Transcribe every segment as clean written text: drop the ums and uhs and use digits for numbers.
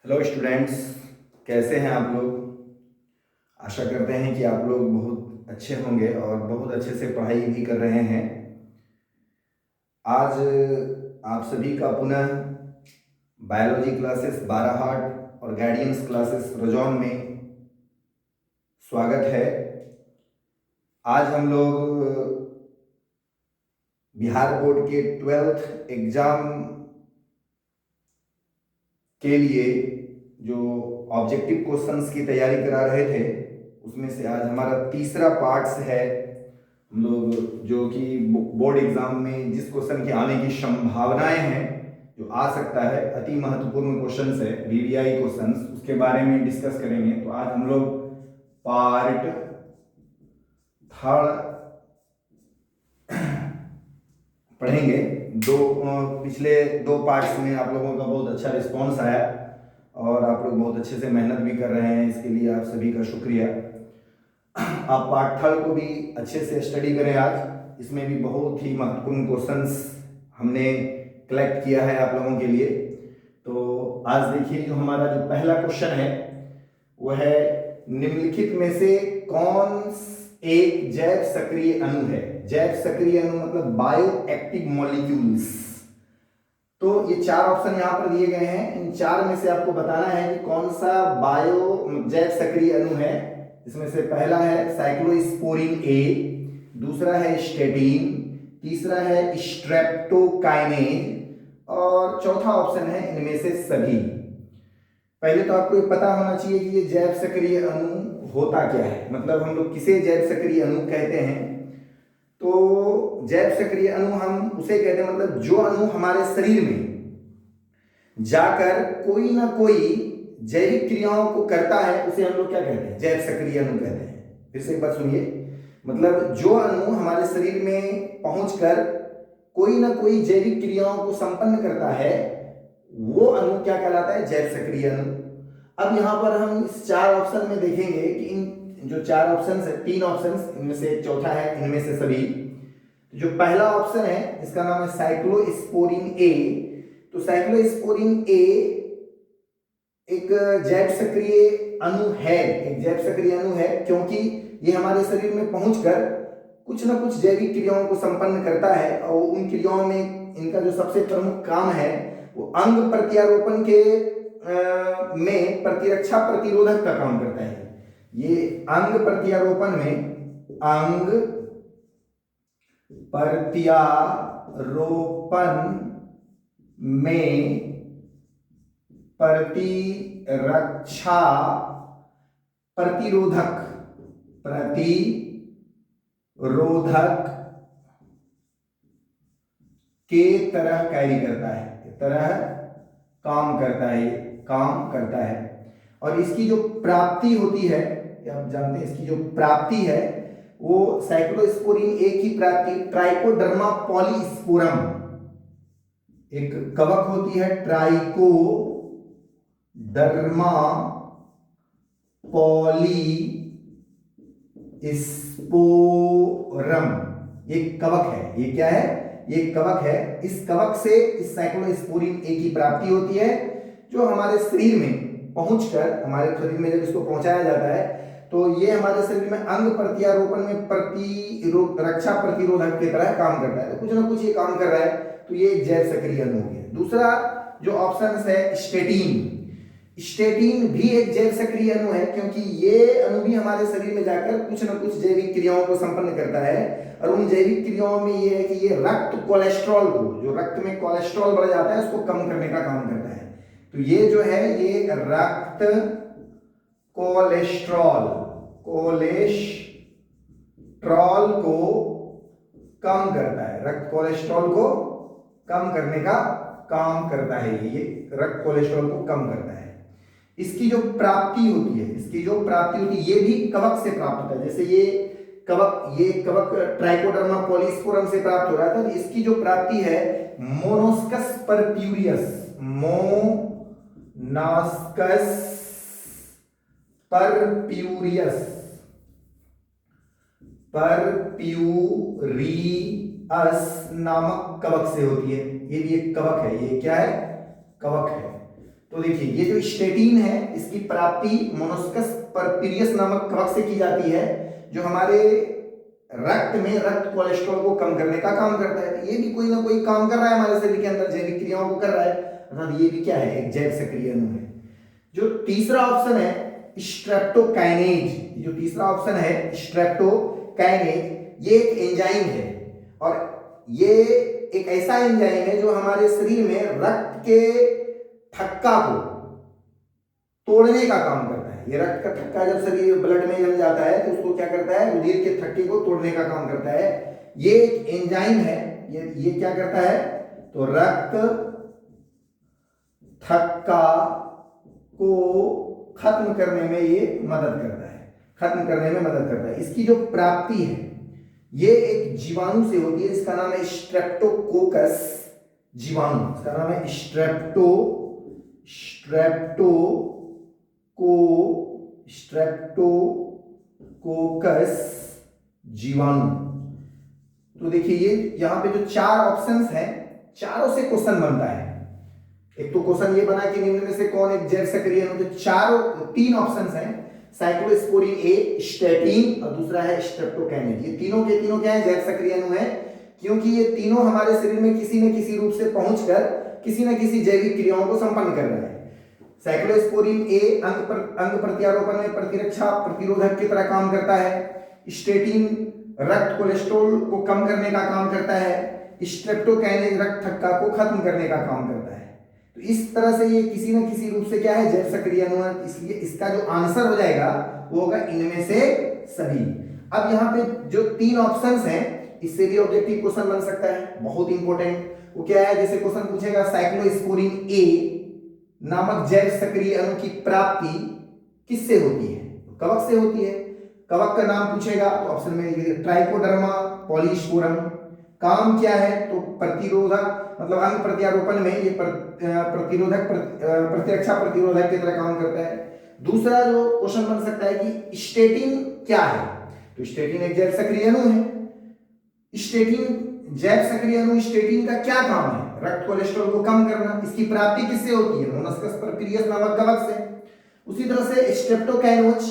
Hello students, कैसे हैं आप लोग। आशा करते हैं कि आप लोग बहुत अच्छे होंगे और बहुत अच्छे से पढ़ाई भी कर रहे हैं। आज आप सभी का पुनः बायोलॉजी क्लासेस बाराहाट और गाइडेंस क्लासेस रजौन में स्वागत है। आज हम लोग बिहार बोर्ड के 12th एग्जाम के लिए जो ऑब्जेक्टिव क्वेश्चंस की तैयारी करा रहे थे, उसमें से आज हमारा तीसरा पार्ट्स है। हम लोग जो कि बोर्ड एग्जाम में जिस क्वेश्चन के आने की संभावनाएं हैं, जो आ सकता है, अति महत्वपूर्ण क्वेश्चंस है, वीवीआई क्वेश्चंस, उसके बारे में डिस्कस करेंगे। तो आज हम लोग पार्ट थर्ड पढ़ेंगे। पिछले दो पार्ट्स में आप लोगों का बहुत अच्छा रिस्पॉन्स आया और आप लोग बहुत अच्छे से मेहनत भी कर रहे हैं। इसके लिए आप सभी का शुक्रिया। आप पार्ट थर्ड को भी अच्छे से स्टडी करें। आज इसमें भी बहुत ही महत्वपूर्ण क्वेश्चंस हमने कलेक्ट किया है आप लोगों के लिए। तो आज देखिए, जो हमारा जो पहला क्वेश्चन है वो है, निम्नलिखित में से कौन एक जैव सक्रिय अणु है। जैव सक्रिय अणु मतलब बायो एक्टिव मॉलिक्यूल्स। तो ये चार ऑप्शन यहां पर दिए गए हैं। इन चार में से आपको बताना है कि कौन सा जैव सक्रिय अणु है। इसमें से पहला है साइक्लोस्पोरिन ए, दूसरा है स्टेटिन, तीसरा है स्ट्रेप्टोकाइनेज और चौथा ऑप्शन है इनमें से सभी। पहले तो आपको ये पता होना चाहिए कि ये जैव सक्रिय अणु होता क्या है, मतलब हम लोग किसे जैव सक्रिय अणु कहते हैं। तो जैव सक्रिय अणु हम उसे कहते हैं, मतलब जो अणु हमारे शरीर में जाकर कोई ना कोई जैविक क्रियाओं को करता है, उसे हम लोग क्या कहते हैं, जैव सक्रिय अणु कहते हैं। फिर से एक बार सुनिए, मतलब जो अणु हमारे शरीर में पहुंचकर कोई ना कोई जैविक क्रियाओं को संपन्न करता है, वो अणु क्या कहलाता है, जैव सक्रिय अणु। अब यहां पर हम इस चार ऑप्शन में देखेंगे कि इन जो चार ऑप्शन है, तीन ऑप्शन, इनमें से एक चौथा है इनमें से सभी। जो पहला ऑप्शन है इसका नाम है साइक्लोस्पोरिन ए। तो साइक्लोस्पोरिन ए एक जैव सक्रिय अणु है, एक जैव सक्रिय अणु है, क्योंकि ये हमारे शरीर में पहुंचकर कुछ ना कुछ जैविक क्रियाओं को संपन्न करता है और उन क्रियाओं में इनका जो सबसे प्रमुख काम है वो अंग प्रत्यारोपण के में प्रतिरक्षा प्रतिरोधक का काम करता है। ये अंग प्रत्यारोपण में, अंग प्रत्यारोपण में प्रतिरक्षा प्रतिरोधक के तरह कैरी करता है, तरह काम करता है, काम करता है। और इसकी जो प्राप्ति होती है, आप जानते हैं इसकी जो प्राप्ति है वो साइक्लोस्पोरिन ए की प्राप्ति ट्राइकोडर्मा पॉलीस्पोरम, एक कवक होती है ट्राइकोडर्मा पॉलीस्पोरम, ये कवक है। ये क्या है, ये कवक है। इस कवक से इस साइक्लोस्पोरिन ए की प्राप्ति होती है, जो हमारे शरीर में पहुंचकर, हमारे शरीर में जब इसको पहुंचाया जाता है तो ये हमारे शरीर में अंग प्रत्यारोपण में रक्षा प्रतिरोधक की तरह काम करता है। तो कुछ ना कुछ ये काम कर रहा है, तो ये जैव सक्रिय अणु हो गया। दूसरा जो ऑप्शन है स्टेटिन। स्टेटिन भी एक जैव सक्रिय अणु है, क्योंकि ये अणु भी हमारे शरीर में जाकर कुछ ना कुछ जैविक क्रियाओं को संपन्न करता है। और उन जैविक क्रियाओं में ये है कि ये रक्त कोलेस्ट्रॉल को, जो रक्त में कोलेस्ट्रॉल बढ़ जाता है, उसको कम करने का काम करता है। तो ये जो है, ये रक्त कोलेस्ट्रॉल को कम करता है, रक्त कोलेस्ट्रॉल को कम करने का काम करता है। ये रक्त कोलेस्ट्रॉल को कम करता है। इसकी जो प्राप्ति होती है, ये भी कवक से प्राप्त होता है। जैसे ये कवक ट्राइकोडर्मा पॉलीस्पोरम से प्राप्त हो रहा था, तो इसकी जो प्राप्ति है मोनोस्कस परप्यूरियस, परप्यूरियस नामक कवक से होती है। ये भी एक कवक है। ये क्या है, कवक है। तो देखिए ये जो स्टेटिन है इसकी प्राप्ति मोलस्कस परपिरियस नामक कवक से की जाती है, जो हमारे रक्त में रक्त कोलेस्ट्रॉल को कम करने का काम करता है। ये भी कोई ना कोई काम कर रहा है हमारे शरीर के अंदर, जैविक क्रियाओं को कर रहा है, अर्थात ये भी क्या है, एक जैव सक्रिय अणु है। जो तीसरा ऑप्शन है स्ट्रेप्टोकाइनेज, जो तीसरा ऑप्शन है स्ट्रेप्टोकाइनेज, ये एक एंजाइम है और ये एक ऐसा एंजाइम है जो हमारे शरीर में रक्त के थक्का को तोड़ने का काम करता है। ये रक्त का थक्का जब शरीर ब्लड में जम जाता है तो उसको क्या करता है, रुधिर के थक्के को तोड़ने का काम करता है। ये एक एंजाइम है, ये क्या करता है, तो रक्त थक्का को खत्म करने में ये मदद करता है, खत्म करने में मदद करता है। इसकी जो प्राप्ति है ये एक जीवाणु से होती है, इसका नाम है स्ट्रेप्टोकोकस जीवाणु, इसका नाम है स्ट्रेप्टोकोकस जीवाणु। तो देखिए ये यहां पे जो चार ऑप्शंस हैं, चारों से क्वेश्चन बनता है। एक तो क्वेश्चन ये बना कि निम्न में से कौन एक जैव सक्रिय अणु, तो चारों तीन ऑप्शंस हैं, साइक्लोस्पोरिन ए, स्टेटिन और दूसरा है स्ट्रेप्टोकाइनेज। ये तीनों के तीनों क्या है, जैव सक्रिय अणु है, क्योंकि ये तीनों हमारे शरीर में किसी न किसी रूप से पहुंचकर किसी न किसी जैविक क्रियाओं को संपन्न कर रहे हैं। साइक्लोस्पोरिन ए अंग प्रत्यारोपण में प्रतिरक्षा प्रतिरोधक की तरह काम करता है, स्टेटिन रक्त कोलेस्ट्रॉल को कम करने का काम करता है, स्ट्रेप्टोकाइनेज रक्त थक्का को खत्म करने का काम करता है। तो इस तरह से ये किसी न किसी रूप से क्या है, जैव सक्रिय अणु है, इसलिए इसका जो आंसर हो जाएगा वो होगा इनमें से सभी। अब यहाँ पे जो तीन ऑप्शंस हैं इससे भी ऑब्जेक्टिव क्वेश्चन बन सकता है, बहुत इंपॉर्टेंट। वो क्या है, जैसे क्वेश्चन पूछेगा साइक्लोस्पोरिन ए नामक जैव सक्रिय अणु की प्राप्ति किससे होती है, तो कवक से होती है। कवक का नाम पूछेगा तो ऑप्शन में ट्राइकोडर्मा पॉलीस्पोरम। काम क्या है, तो प्रतिरोधक, मतलब अंग प्रत्यारोपण में ये प्रतिरोधक प्रतिरक्षा प्रतिरोधक की तरह काम करता है। दूसरा जो क्वेश्चन बन सकता है कि स्टेटिन क्या है, तो स्टेटिन एक जैव सक्रिय अणु है। स्टेटिन जैव सक्रिय अणु, स्टेटिन का क्या काम है, रक्त कोलेस्ट्रॉल को कम करना। इसकी प्राप्ति किससे होती है, मोलस्कस परपिरियस नामक कवक से। उसी तरह से स्ट्रेप्टोकाइनेज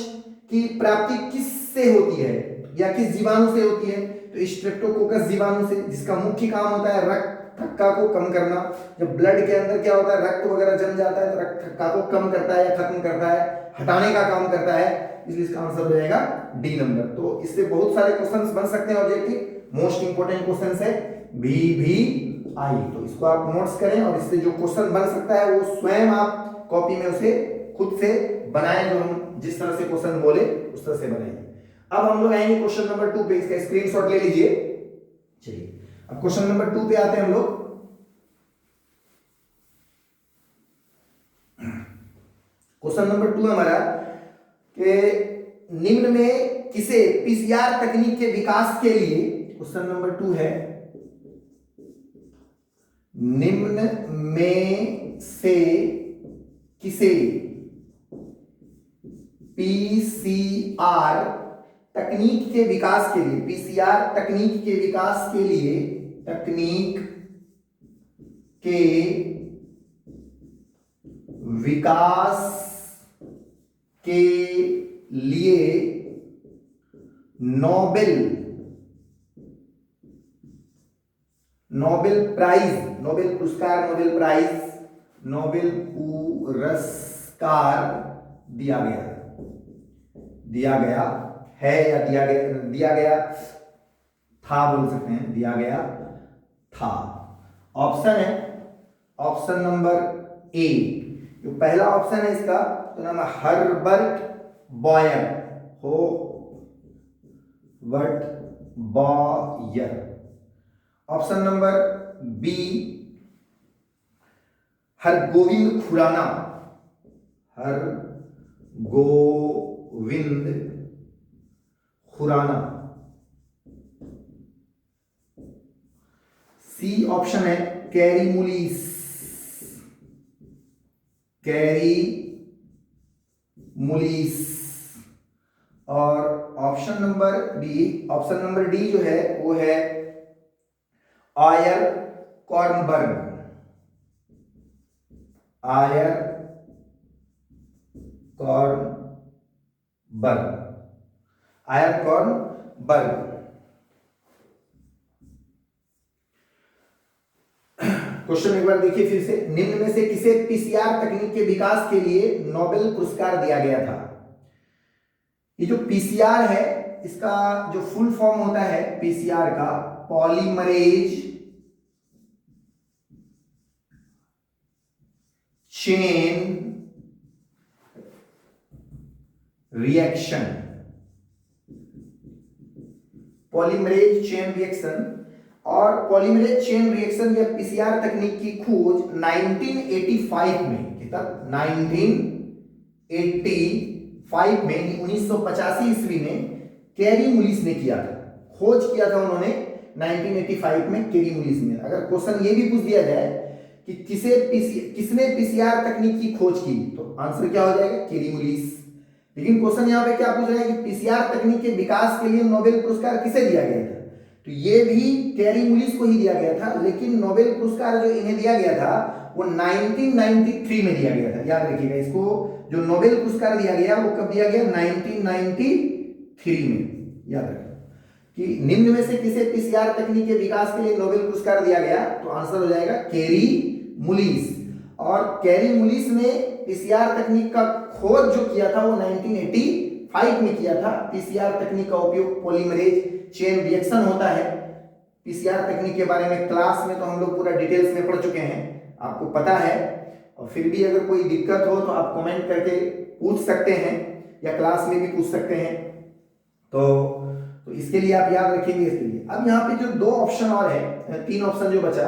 की प्राप्ति किससे होती है या किस जीवाणु से होती है, तो स्ट्रेप्टोकोकस जीवाणु से, जिसका मुख्य काम होता है रक्त थक्का को कम करना। जब ब्लड के अंदर क्या होता है, रक्त वगैरह जम जाता है तो रक्त थक्का को कम करता है या खत्म करता है, हटाने का काम करता है, इसलिए इसका आंसर हो जाएगा डी नंबर। तो इससे बहुत सारे क्वेश्चंस बन सकते हैं ऑब्जेक्टिव। मोस्ट इंपोर्टेंट क्वेश्चन है VVI, तो इसको आप नोट्स करें और इससे जो क्वेश्चन बन सकता है वो स्वयं आप कॉपी में उसे खुद से बनाएं, जो हम जिस तरह से क्वेश्चन बोले उस तरह से बनाएंगे। अब हम लोग आएंगे क्वेश्चन नंबर 2 पे, इसका स्क्रीनशॉट ले लीजिए। चलिए अब क्वेश्चन नंबर 2 पे आते हैं हम लोग। क्वेश्चन नंबर 2 हमारा कि निम्न में किसे पीसीआर तकनीक के विकास के लिए, क्वेश्चन नंबर 2 है, निम्न में से किसे पीसीआर तकनीक के विकास के लिए, पीसीआर तकनीक के विकास के लिए, तकनीक के विकास के लिए नोबेल प्राइज, नोबेल पुरस्कार, नोबेल प्राइज, नोबेल पुरस्कार दिया गया है या दिया गया था, बोल सकते हैं, दिया गया था। ऑप्शन है ऑप्शन नंबर ए, जो पहला ऑप्शन है इसका तो नाम है Herbert Boyer, option number B Hargovind Khurana, C option है कैरी मुलीस, और ऑप्शन नंबर डी जो है वो है आयर कॉर्नबर्ग, कॉर्नबर्ग, आयर कॉर्नबर्ग। क्वेश्चन एक बार देखिए फिर से, निम्न में से किसे पीसीआर तकनीक के विकास के लिए नोबेल पुरस्कार दिया गया था? ये जो पीसीआर है इसका जो फुल फॉर्म होता है पीसीआर का, polymerase chain reaction, polymerase chain reaction. और पॉलीमरेज चेन रिएक्शन या पीसीआर तकनीक की खोज 1985 में, कितना 1985 में 1985 ईस्वी में कैरी मुलिस ने किया था, खोज किया था उन्होंने 1985 में कैरी मुलिस ने। अगर क्वेश्चन ये भी पूछ दिया जाए कि किसने पीसीआर तकनीक की खोज की, तो आंसर क्या हो जाएगा? कैरी मुलिस। लेकिन क्वेश्चन यहाँ पे क्या पूछ रहा है कि पीसीआर तकनीक के विकास के लिए नोबेल पुरस्कार किसे दिया गया था? तो ये भी कैरी मुलिस को ही दिया गया था, लेकिन नोबेल पुरस्कार जो इन्हें दिया गया था वो 1993 में दिया गया था। याद रखिएगा इसको, जो नोबेल पुरस्कार दिया गया वो कब दिया गया? 1993 में। याद रखिए कि निम्न में से किसे पीसीआर तकनीक के विकास के लिए नोबेल पुरस्कार दिया गया, तो आंसर हो जाएगा कैरी मुलिस। और कैरी मुलिस ने पीसीआर तकनीक का खोज जो किया था वो 1985 में किया था। पीसीआर तकनीक का उपयोग पॉलीमरेज चेन रिएक्शन होता है। पीसीआर तकनीक के बारे में क्लास में तो हम लोग पूरा डिटेल्स में पढ़ चुके हैं, आपको पता है। और फिर भी अगर कोई दिक्कत हो तो आप कमेंट करके पूछ सकते हैं या क्लास में भी पूछ सकते हैं। तो इसके लिए आप याद रखेंगे इसके लिए। अब यहाँ पे जो दो ऑप्शन और है, तीन ऑप्शन जो बचा,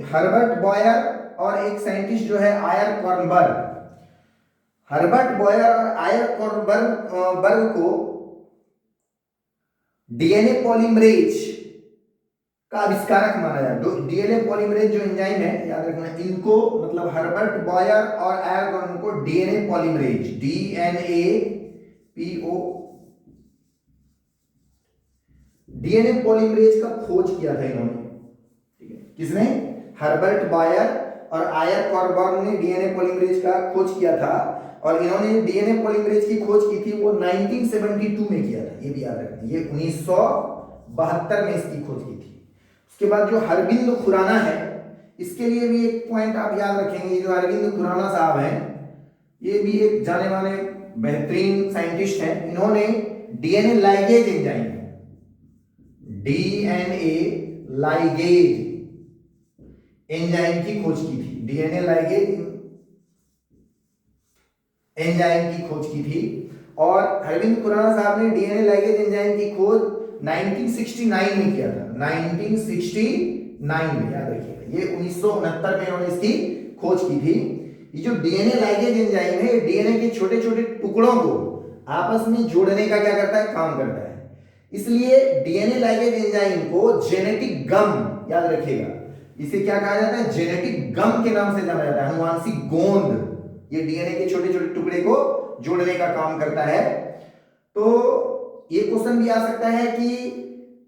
हर्बर्ट बॉयर और एक साइंटिस्ट जो है आयर कॉर्नबर्ग। हर्बर्ट बॉयर और आयर कॉर्नबर्ग को डीएनए पॉलीमरेज का आविष्कारक माना जाता है। डीएनए पॉलीमरेज जो एंजाइम है, याद रखना इनको, मतलब हर्बर्ट बॉयर और आयर कॉर्नबर्ग को डीएनए पॉलीमरेज, डीएनए पॉलीमरेज का खोज किया था इन्होंने। ठीक है, किसने? हर्बर्ट बॉयर और आयर कॉर्नबर्ग ने डीएनए पॉलीमरेज का खोज किया था। और इन्होंने डीएनए पॉलीमरेज की खोज की थी वो 1972 में किया था, ये भी याद रखना। ये 1972 में इसकी खोज की थी। उसके बाद जो अरविंद खुराना है, इसके लिए भी एक पॉइंट आप याद रखेंगे। जो अरविंद खुराना साहब हैं, ये भी एक जाने माने बेहतरीन साइंटिस्ट हैं। इन्होंने DNA ligase enzyme, DNA ligase enzyme की खोज की थी। डीएनए लाइगेज एंजाइम की खोज की थी। और अरविंद खुराना साहब ने डीएनए लाइगेज एंजाइम की खोज 1969 में किया था। 1969 में, याद रखिएगा। ये 1969 में इन्होंने इसकी खोज की थी। ये जो डीएनए लाइगेज एंजाइम है, डीएनए के छोटे छोटे टुकड़ों को आपस में जोड़ने का क्या करता है? काम करता है। इसलिए डीएनए लाइगेज एंजाइम को जेनेटिक गम, याद रखिएगा, इसे क्या कहा जाता है? जेनेटिक गम के नाम से जाना जाता है, आनुवांशिक गोंद। ये डीएनए के छोटे छोटे टुकड़े को जोड़ने का काम करता है। तो ये क्वेश्चन भी आ सकता है कि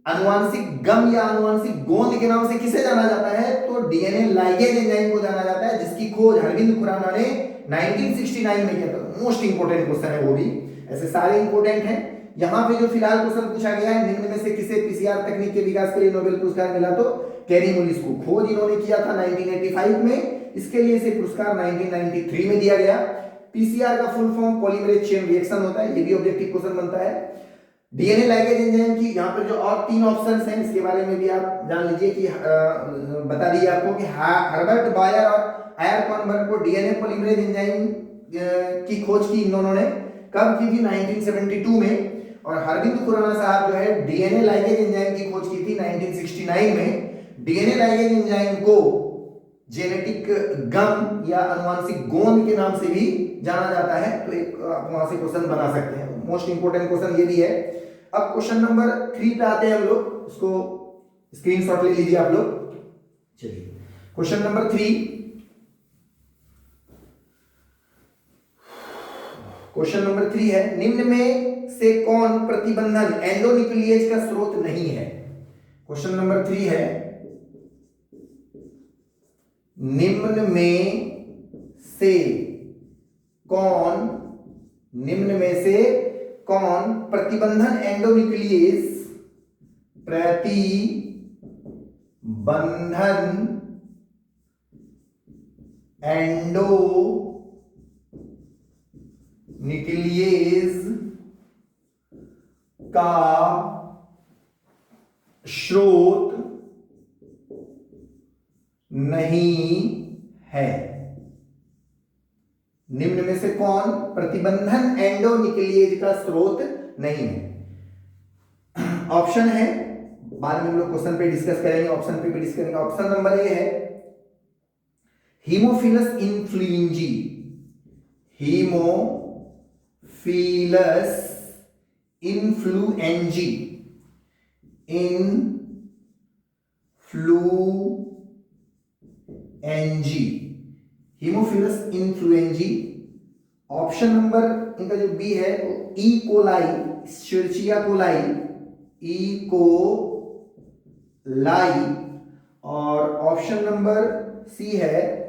आनुवांशिक गम या आनुवांशिक गोंद के नाम से किसे जाना जाता है? तो डीएनए लाइगेज एंजाइम को जाना जाता है, जिसकी खोज अरविंद खुराना ने 1969 में किया था। मोस्ट इंपोर्टेंट क्वेश्चन है वो भी, ऐसे सारे इंपोर्टेंट हैं। यहां पे जो फिलहाल क्वेश्चन पूछा गया है, निम्न में से किसे पीसीआर तकनीक के विकास के लिए नोबेल पुरस्कार मिला? तो कैरी मुलिस को। खोज इन्होंने किया था 1985 में, इसके लिए इसे पुरस्कार 1993 में दिया गया। पीसीआर का full form polymerase chain reaction होता है, ये भी ऑब्जेक्टिव क्वेश्चन बनता है। डीएनए लाइगेज एंजाइम की यहाँ पर जो और तीन ऑप्शंस हैं, इसके बारे में भी आप जान लीजिए कि बता दिए आपको कि हर्बर्ट बॉयर और आयर कॉर्नबर्ग को डीएनए पॉलीमरेज एंजाइम की खोज की इन्होंने कब की थी? 1972 में। और अरविंद खुराना साहब जो है डीएनए लाइगेज एंजाइम की खोज की थी 1969 में। डीएनए लाइगेज एंजाइम को जेनेटिक गम या आनुवांशिक गोंद के नाम से भी जाना जाता है। तो एक वहां से क्वेश्चन बना सकते हैं। मोस्ट इंपोर्टेंट क्वेश्चन ये भी है। अब क्वेश्चन नंबर 3 पे आते हैं हम लोग, उसको स्क्रीनशॉट ले लीजिए आप लोग। चलिए क्वेश्चन नंबर 3। क्वेश्चन नंबर 3 है, निम्न में से कौन प्रतिबंधन एंडोन्यूक्लिएज का स्रोत नहीं है? क्वेश्चन नंबर 3 है, निम्न में से कौन निम्न में से कौन प्रतिबंधन एंडोन्यूक्लियेज का स्रोत नहीं है? निम्न में से कौन प्रतिबंधन एंडोन्यूक्लियेज का स्रोत नहीं है? ऑप्शन है, बाद में हम लोग क्वेश्चन पे डिस्कस करेंगे, ऑप्शन पे भी डिस्कस करेंगे। ऑप्शन नंबर ए है Haemophilus influenzae, Haemophilus influenzae, Haemophilus influenzae. Option number इनका जो बी है वो E coli, Escherichia coli, E coli. और ऑप्शन नंबर सी है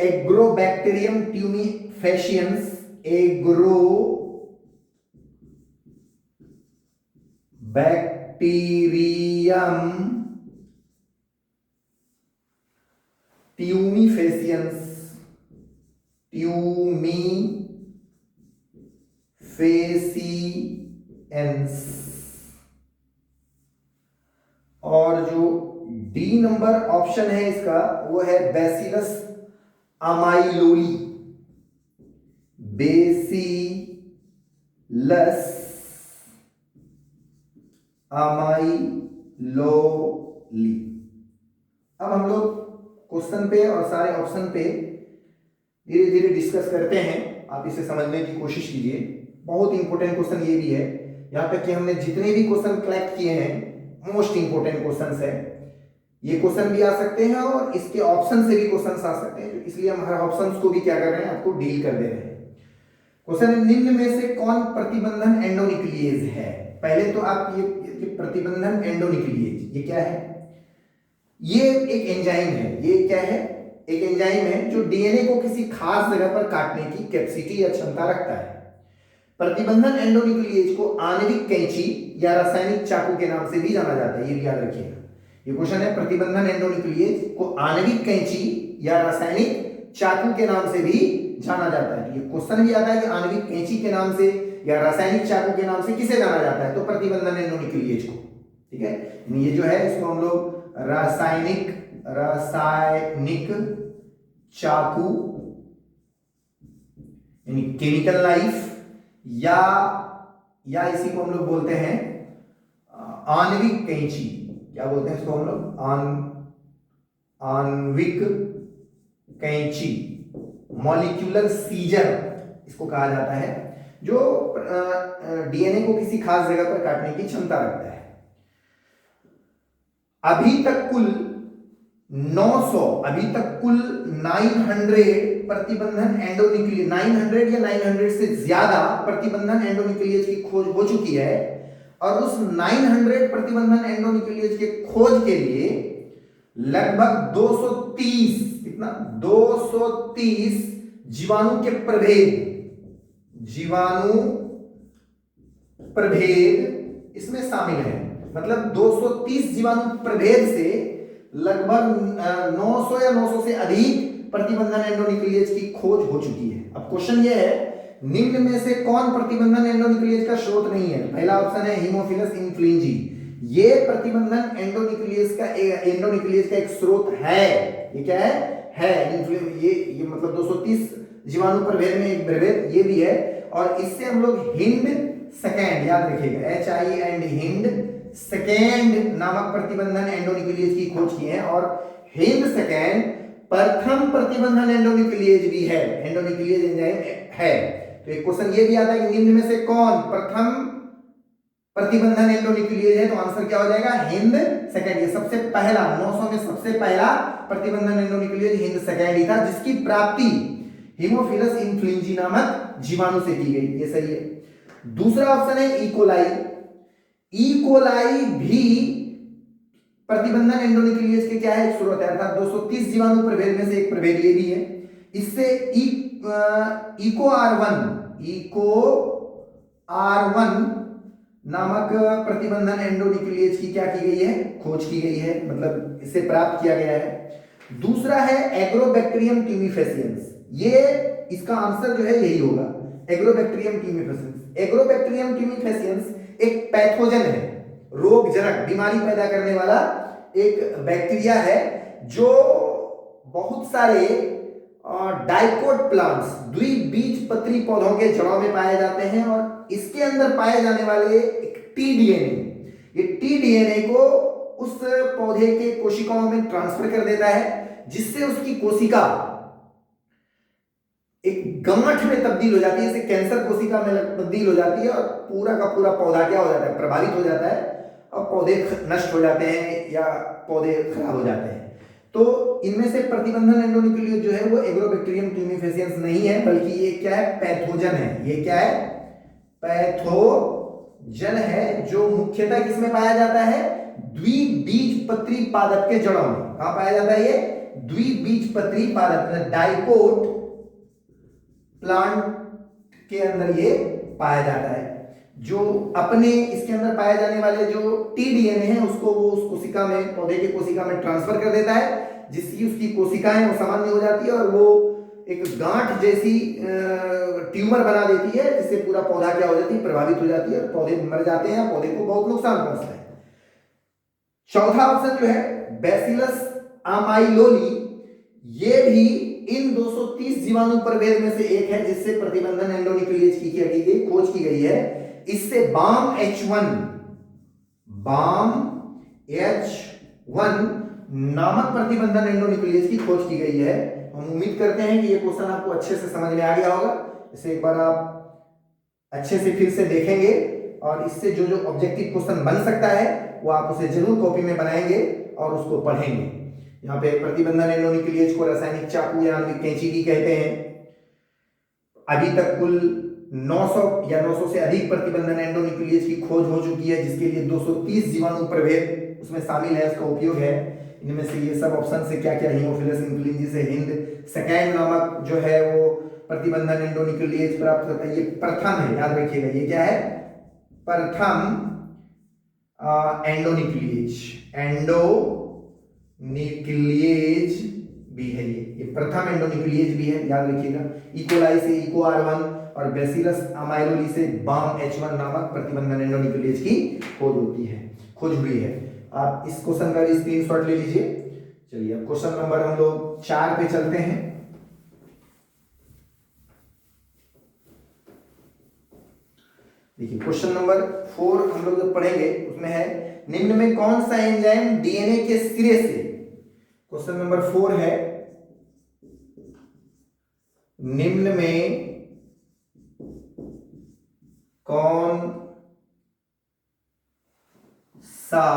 एग्रोबैक्टीरियम ट्यूमीफेशियंस, एग्रोबैक्टीरियम ट्यूमीफेशियंस, और जो डी नंबर ऑप्शन है इसका वो है बैसिलस अमाइलोली, बेसिलस अमाइलोली। अब हम लोग क्वेश्चन पे और सारे ऑप्शन पे धीरे धीरे डिस्कस करते हैं, आप इसे समझने की कोशिश कीजिए। बहुत इंपॉर्टेंट क्वेश्चन ये भी है, यहां तक कि हमने जितने भी क्वेश्चन कलेक्ट किए हैं मोस्ट इंपॉर्टेंट क्वेश्चंस है। ये क्वेश्चन भी आ सकते हैं और इसके ऑप्शन से भी क्वेश्चंस आ सकते हैं, इसलिए हम हर ऑप्शंस को भी क्या कर रहे हैं, आपको डील कर दे रहे हैं। क्वेश्चन, निम्न में से कौन प्रतिबंधन एंडोन्यूक्लियेज है? पहले तो आप ये प्रतिबंधन एंडोन्यूक्लियेज ये क्या है? ये एक एंजाइम है। ये क्या है? एक एंजाइम है जो डीएनए को किसी खास जगह पर काटने की कैपेसिटी या क्षमता रखता है। प्रतिबंधन एंडोन्यूक्लियेज को आणविक कैंची या रासायनिक चाकू के नाम से भी जाना जाता है, ये भी याद रखिएगा। ये क्वेश्चन है, प्रतिबंधन एंडोन्यूक्लियेज को आणविक कैंची या रासायनिक चाकू के नाम से भी जाना जाता है। ये क्वेश्चन भी आता है कि आणविक कैंची के नाम से या रासायनिक चाकू के नाम से किसे जाना जाता है? तो प्रतिबंधन एंडोन्यूक्लियेज को। ठीक है, ये जो है इसको हम लोग रासायनिक चाकू यानी केमिकल नाइफ, या इसी को हम लोग बोलते हैं आणविक कैंची। क्या बोलते हैं इसको हम लोग? आणविक कैंची, मॉलिक्यूलर सीजर इसको कहा जाता है, जो डीएनए को किसी खास जगह पर काटने की क्षमता रखता है। अभी तक कुल 900 प्रतिबंधन एंडोन्यूक्लियेज, 900 या 900 से ज्यादा प्रतिबंधन एंडोन्यूक्लियेज की खोज हो चुकी है। और उस 900 प्रतिबंधन एंडोन्यूक्लियेज के खोज के लिए लगभग 230, कितना? 230 जीवाणु के प्रभेद इसमें शामिल है। मतलब 230 जीवाणु प्रभेद से लगभग 900 या 900 से अधिक प्रतिबंधन एंडोन्यूक्लियेज की खोज हो चुकी है। अब क्वेश्चन ये है, निम्न में से कौन प्रतिबंधन एंडोन्यूक्लियेज का स्रोत नहीं है? पहला ऑप्शन है हीमोफिलस इन्फ्लुएंजी, ये प्रतिबंधन एंडोन्यूक्लियेज का एक स्रोत है। ये क्या है ये मतलब 230 जीवाणु प्रभेद में एक प्रभेद ये भी है। और इससे हम लोग हिंद सेकेंड, याद रखिएगा, HIND, हिंद सेकेंड नामक प्रतिबंधन एंडोन्यूक्लियेज की खोज की है। और हिंद सेकेंड प्रथम प्रतिबंधन एंडोन्यूक्लियेज भी है, एंडोन्यूक्लियेज एंजाइम है। तो एक क्वेश्चन ये भी आता है कि निम्न में से कौन प्रथम प्रतिबंधन एंडोन्यूक्लियेज है? तो आंसर क्या हो जाएगा? हिंद सेकेंड। ये सबसे पहला 900 में सबसे पहला प्रतिबंधन एंडोन्यूक्लियेज हिंद सेकेंड ही था, जिसकी प्राप्ति हीमोफिलस इन्फ्लुएंजी नामक जीवाणु से की गई। ये सही है। दूसरा ऑप्शन है इकोलाई। इकोलाई भी प्रतिबंधन एंडोन्यूक्लियेज के क्या है? एक स्रोत है, अर्थात 230 जीवाणु प्रभेद में से एक प्रभेद ये भी है। इससे इको R1 नामक प्रतिबंधन एंडोन्यूक्लियेज की क्या की गई है, खोज की गई है, मतलब इसे प्राप्त किया गया है। दूसरा है एग्रोबैक्टीरियम ट्यूमिफेसियंस, ये इसका आंसर जो है यही होगा, एग्रोबैक्टीरियम ट्यूमिफेसियंस। एग्रोबैक्टीरियम ट्यूमिफेसियंस एक पैथोजन है, रोगजनक बीमारी पैदा करने वाला एक बैक्टीरिया है जो बहुत सारे डाइकोट प्लांट्स, द्विबीजपत्री पौधों के जड़ों में पाए जाते हैं और इसके अंदर पाए जाने वाले एक टीडीएनए, ये टीडीएनए को उस पौधे के कोशिकाओं में ट्रांसफर कर देता है, जिससे उसकी कोशिका एक गांठ में तब्दील हो जाती है, इसे कैंसर कोशिका में तब्दील हो जाती है और पूरा का पूरा पौधा क्या हो जाता है, प्रभावित हो जाता है और पौधे नष्ट हो जाते हैं या पौधे खराब हो जाते हैं। तो इनमें से प्रतिबंधन एंडोन्यूक्लियेज जो है वो एग्रोबैक्टीरियम ट्यूमिफेसियंस नहीं है, बल्कि ये क्या है, पैथोजन है। ये क्या है, पैथोजन है, जो मुख्यतः किसमें पाया जाता है, द्विबीजपत्री पादप के जड़ों में। कहां पाया जाता है ये, द्विबीजपत्री पादप, डाइकोट प्लांट के अंदर ये पाया जाता है, जो अपने इसके अंदर पाए जाने वाले जो टीडीएनए है उसको वो उस कोशिका में, पौधे की कोशिका में ट्रांसफर कर देता है, जिसकी उसकी कोशिकाएं वो सामान्य हो जाती है और वो एक गांठ जैसी ट्यूमर बना देती है, जिससे पूरा पौधा क्या हो जाती है, प्रभावित हो जाती है और पौधे मर जाते हैं, पौधे को बहुत नुकसान पहुंचता है। चौथा ऑप्शन जो है बैसिलस आमाइलोली, ये भी इन 230 जीवाणु प्रभेद में से एक है जिससे प्रतिबंधन एंडोन्यूक्लियेज की क्या की गई, खोज की गई है। इससे BAM-H1 नामक प्रतिबंधन एंडोन्यूक्लियेज की खोज की गई है। हम उम्मीद करते हैं कि ये क्वेश्चन आपको अच्छे से समझ में आ गया होगा। इसे एक बार आप अच्छे से फिर से देखेंगे और इससे जो जो ऑब्जेक्टिव क्वेश्चन बन सकता है वो आप उसे जरूर कॉपी में बनाएंगे और उसको पढ़ेंगे। यहाँ पे प्रतिबंधन एंडोन्यूक्लियेज को रासायनिक चाकू या आणविक कैंची भी कहते हैं। अभी तक कुल 900 या 900 से अधिक प्रतिबंधन एंडोन्यूक्लियेज की खोज हो चुकी है, जिसके लिए 230 जीवाणु प्रभेद उसमें शामिल है, उसका उपयोग है। इनमें से ये सब ऑप्शन से क्या क्या, हीमोफिलस इंफ्लुएंजा से हिंद सेकेंड नामक जो है वो प्रतिबंधन एंडोन्यूक्लियेज प्राप्त करता है। ये प्रथम है, याद रखिएगा, ये क्या है, प्रथम एंडोन्यूक्लियेज, एंडोन्यूक्लियेज भी है, ये प्रथम एंडोन्यूक्लियेज भी है, याद रखिएगा। इकोलाई से इको-R1 और बैसिलस आमाइलोली से BAM-H1 नामक प्रतिबंधन एंडोन्यूक्लियेज की खोज होती है, खोज हुई है। आप इस क्वेश्चन का भी स्क्रीनशॉट ले लीजिए। चलिए अब क्वेश्चन नंबर हम लोग 4 पे चलते हैं। देखिए क्वेश्चन नंबर 4 हम लोग जब पढ़ेंगे उसमें है, निम्न में कौन सा एंजाइम डीएनए के सिरे से, क्वेश्चन नंबर 4 है, निम्न में कौन सा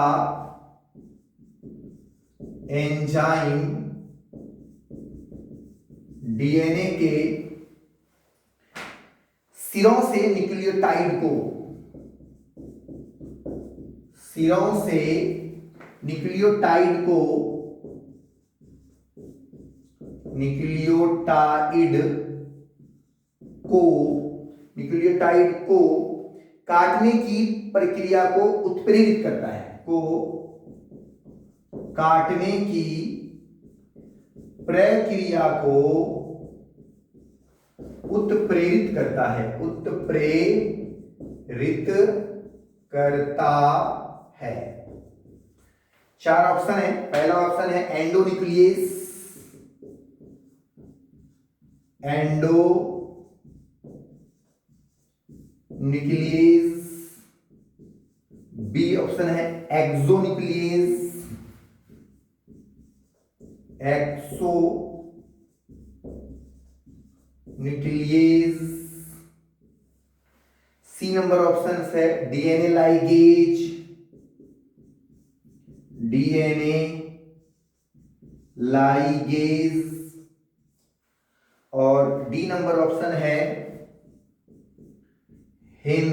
एंजाइम डीएनए के सिरों से न्यूक्लियोटाइड को, सिरों से न्यूक्लियोटाइड को, न्यूक्लियोटाइड को काटने की प्रक्रिया को उत्प्रेरित करता है, को काटने की प्रक्रिया को उत्प्रेरित करता है, उत्प्रेरित करता है। 4 ऑप्शन है। पहला ऑप्शन है एंडोन्यूक्लियेज, एंडोन्यूक्लियेज। बी ऑप्शन है एक्सोन्यूक्लियेज, एक्सोन्यूक्लियेज। सी नंबर ऑप्शन है डीएनए लाइगेज, डीएनए लाइगेज। और डी नंबर ऑप्शन है हिन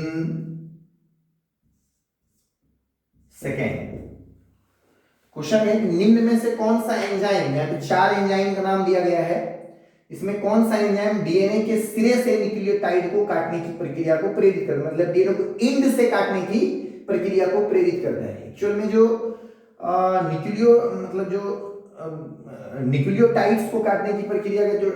सेकेंड। क्वेश्चन है निम्न में से कौन सा एंजाइम, यहाँ पे 4 एंजाइम का नाम दिया गया है, इसमें कौन सा एंजाइम डीएनए के सिरे से न्यूक्लियोटाइड को काटने की प्रक्रिया को प्रेरित करता है, मतलब डीएनए को एंड से काटने की प्रक्रिया को प्रेरित करता है। एक्चुअल में जो मतलब जो न्यूक्लियोटाइड्स को काटने की प्रक्रिया का जो